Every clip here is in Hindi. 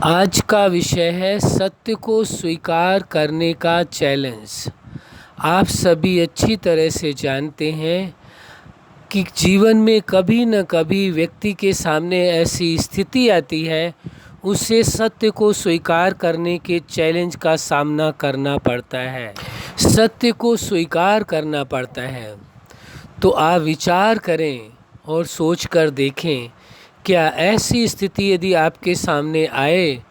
आज का विषय है सत्य को स्वीकार करने का चैलेंज। आप सभी अच्छी तरह से जानते हैं कि जीवन में कभी न कभी व्यक्ति के सामने ऐसी स्थिति आती है, उसे सत्य को स्वीकार करने के चैलेंज का सामना करना पड़ता है, सत्य को स्वीकार करना पड़ता है। तो आप विचार करें और सोच कर देखें, क्या ऐसी स्थिति यदि आपके सामने आए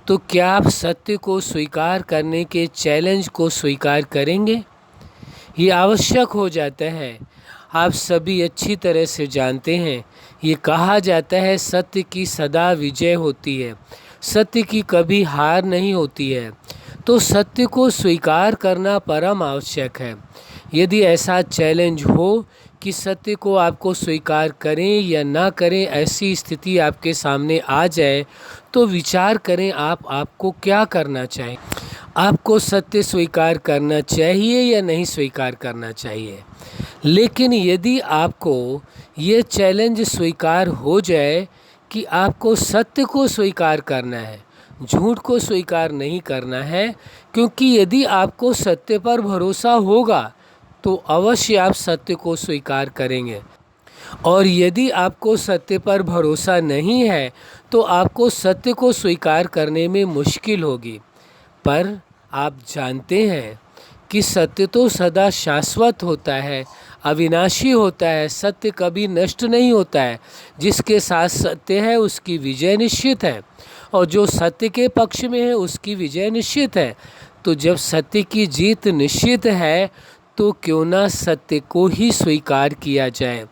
तो क्या आप सत्य को स्वीकार करने के चैलेंज को स्वीकार करेंगे? ये आवश्यक हो जाता है। आप सभी अच्छी तरह से जानते हैं, ये कहा जाता है सत्य की सदा विजय होती है, सत्य की कभी हार नहीं होती है। तो सत्य को स्वीकार करना परम आवश्यक है। यदि ऐसा चैलेंज हो कि सत्य को आपको स्वीकार करें या ना करें, ऐसी स्थिति आपके सामने आ जाए, तो विचार करें आपको क्या करना चाहिए। आपको सत्य स्वीकार करना चाहिए या नहीं स्वीकार करना चाहिए। लेकिन यदि आपको ये चैलेंज स्वीकार हो जाए कि आपको सत्य को स्वीकार करना है, झूठ को स्वीकार नहीं करना है, क्योंकि यदि आपको सत्य पर भरोसा होगा तो अवश्य आप सत्य को स्वीकार करेंगे, और यदि आपको सत्य पर भरोसा नहीं है तो आपको सत्य को स्वीकार करने में मुश्किल होगी। पर आप जानते हैं कि सत्य तो सदा शाश्वत होता है, अविनाशी होता है, सत्य कभी नष्ट नहीं होता है। जिसके साथ सत्य है उसकी विजय निश्चित है, और जो सत्य के पक्ष में है उसकी विजय निश्चित है। तो जब सत्य की जीत निश्चित है तो क्यों ना सत्य को ही स्वीकार किया जाए।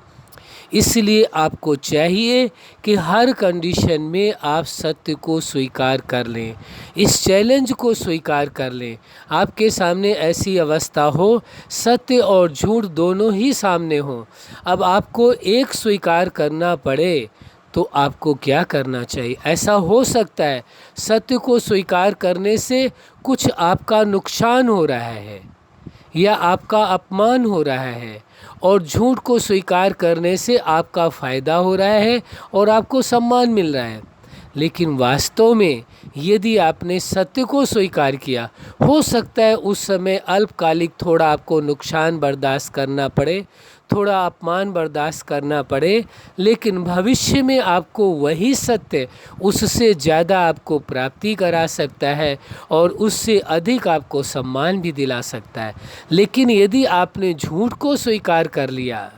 इसलिए आपको चाहिए कि हर कंडीशन में आप सत्य को स्वीकार कर लें, इस चैलेंज को स्वीकार कर लें। आपके सामने ऐसी अवस्था हो, सत्य और झूठ दोनों ही सामने हो, अब आपको एक स्वीकार करना पड़े तो आपको क्या करना चाहिए। ऐसा हो सकता है सत्य को स्वीकार करने से कुछ आपका नुकसान हो रहा है या आपका अपमान हो रहा है, और झूठ को स्वीकार करने से आपका फ़ायदा हो रहा है और आपको सम्मान मिल रहा है। लेकिन वास्तव में यदि आपने सत्य को स्वीकार किया, हो सकता है उस समय अल्पकालिक थोड़ा आपको नुकसान बर्दाश्त करना पड़े, थोड़ा अपमान बर्दाश्त करना पड़े, लेकिन भविष्य में आपको वही सत्य उससे ज़्यादा आपको प्राप्ति करा सकता है और उससे अधिक आपको सम्मान भी दिला सकता है। लेकिन यदि आपने झूठ को स्वीकार कर लिया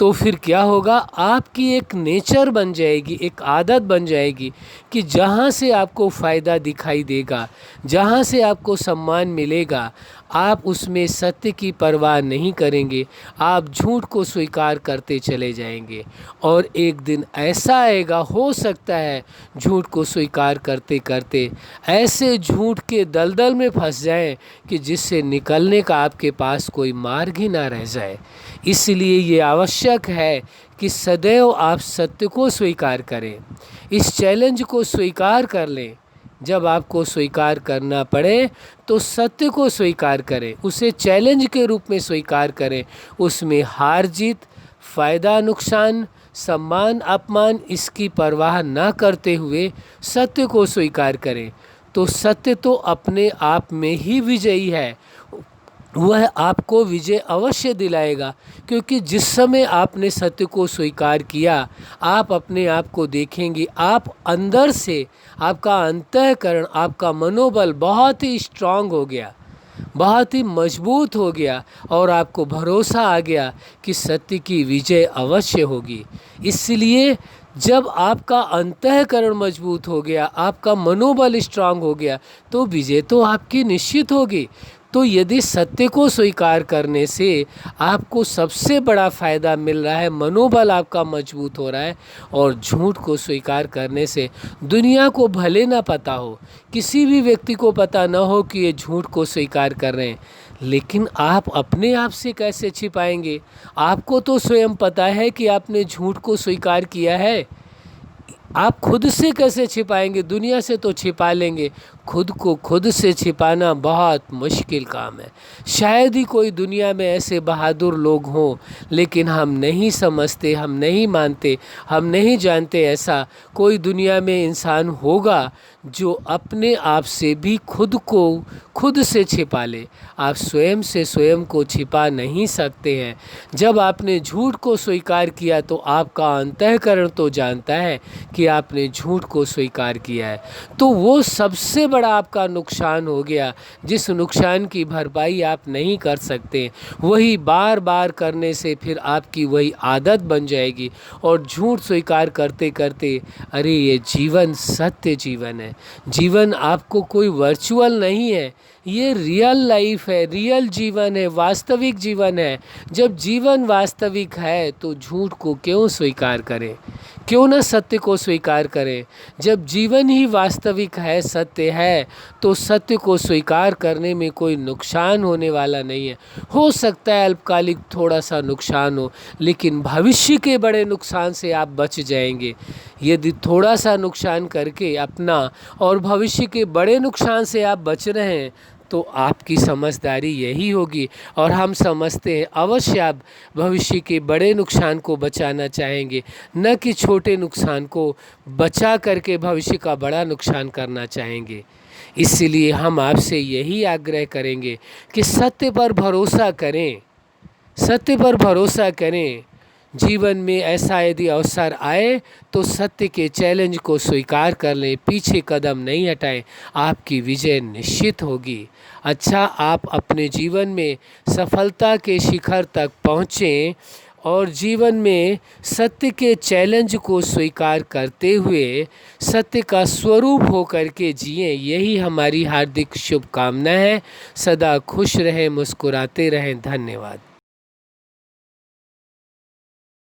तो फिर क्या होगा, आपकी एक नेचर बन जाएगी, एक आदत बन जाएगी कि जहाँ से आपको फ़ायदा दिखाई देगा, जहाँ से आपको सम्मान मिलेगा, आप उसमें सत्य की परवाह नहीं करेंगे, आप झूठ को स्वीकार करते चले जाएंगे। और एक दिन ऐसा आएगा, हो सकता है झूठ को स्वीकार करते करते ऐसे झूठ के दलदल में फंस जाएं कि जिससे निकलने का आपके पास कोई मार्ग ही ना रह जाए। इसलिए ये आवश्यक है कि सदैव आप सत्य को स्वीकार करें, इस चैलेंज को स्वीकार कर लें। जब आपको स्वीकार करना पड़े तो सत्य को स्वीकार करें, उसे चैलेंज के रूप में स्वीकार करें। उसमें हार जीत, फ़ायदा नुकसान, सम्मान अपमान, इसकी परवाह ना करते हुए सत्य को स्वीकार करें। तो सत्य तो अपने आप में ही विजयी है, वह आपको विजय अवश्य दिलाएगा। क्योंकि जिस समय आपने सत्य को स्वीकार किया, आप अपने आप को देखेंगे, आप अंदर से, आपका अंतःकरण, आपका मनोबल बहुत ही स्ट्रांग हो गया, बहुत ही मजबूत हो गया, और आपको भरोसा आ गया कि सत्य की विजय अवश्य होगी। इसलिए जब आपका अंतःकरण मजबूत हो गया, आपका मनोबल स्ट्रांग हो गया, तो विजय तो आपकी निश्चित होगी। तो यदि सत्य को स्वीकार करने से आपको सबसे बड़ा फ़ायदा मिल रहा है, मनोबल आपका मजबूत हो रहा है, और झूठ को स्वीकार करने से दुनिया को भले ना पता हो, किसी भी व्यक्ति को पता ना हो कि ये झूठ को स्वीकार कर रहे हैं, लेकिन आप अपने आप से कैसे छिपाएंगे। आपको तो स्वयं पता है कि आपने झूठ को स्वीकार किया है, आप खुद से कैसे छिपाएंगे? दुनिया से तो छिपा लेंगे, खुद को खुद से छिपाना बहुत मुश्किल काम है। शायद ही कोई दुनिया में ऐसे बहादुर लोग हों, लेकिन हम नहीं समझते, हम नहीं मानते, हम नहीं जानते ऐसा कोई दुनिया में इंसान होगा जो अपने आप से भी खुद को खुद से छिपा ले। आप स्वयं से स्वयं को छिपा नहीं सकते हैं। जब आपने झूठ को स्वीकार किया तो आपका अंतःकरण तो जानता है कि आपने झूठ को स्वीकार किया है। तो वो सबसे बड़ा आपका नुकसान हो गया, जिस नुकसान की भरपाई आप नहीं कर सकते। वही बार बार करने से फिर आपकी वही आदत बन जाएगी और झूठ स्वीकार करते करते, अरे ये जीवन सत्य जीवन है, जीवन आपको कोई वर्चुअल नहीं है, ये रियल लाइफ है, रियल जीवन है, वास्तविक जीवन है। जब जीवन वास्तविक है तो झूठ को क्यों स्वीकार करें, क्यों ना सत्य को स्वीकार करें। जब जीवन ही वास्तविक है, सत्य है, तो सत्य को स्वीकार करने में कोई नुकसान होने वाला नहीं है। हो सकता है अल्पकालिक थोड़ा सा नुकसान हो, लेकिन भविष्य के बड़े नुकसान से आप बच जाएंगे। यदि थोड़ा सा नुकसान करके अपना और भविष्य के बड़े नुकसान से आप बच रहे हैं तो आपकी समझदारी यही होगी। और हम समझते हैं अवश्य आप भविष्य के बड़े नुकसान को बचाना चाहेंगे, न कि छोटे नुकसान को बचा करके भविष्य का बड़ा नुकसान करना चाहेंगे। इसलिए हम आपसे यही आग्रह करेंगे कि सत्य पर भरोसा करें, सत्य पर भरोसा करें। जीवन में ऐसा यदि अवसर आए तो सत्य के चैलेंज को स्वीकार कर लें, पीछे कदम नहीं हटाएं, आपकी विजय निश्चित होगी। अच्छा, आप अपने जीवन में सफलता के शिखर तक पहुँचें और जीवन में सत्य के चैलेंज को स्वीकार करते हुए सत्य का स्वरूप होकर के जिएं, यही हमारी हार्दिक शुभकामना है। सदा खुश रहें, मुस्कुराते रहें। धन्यवाद।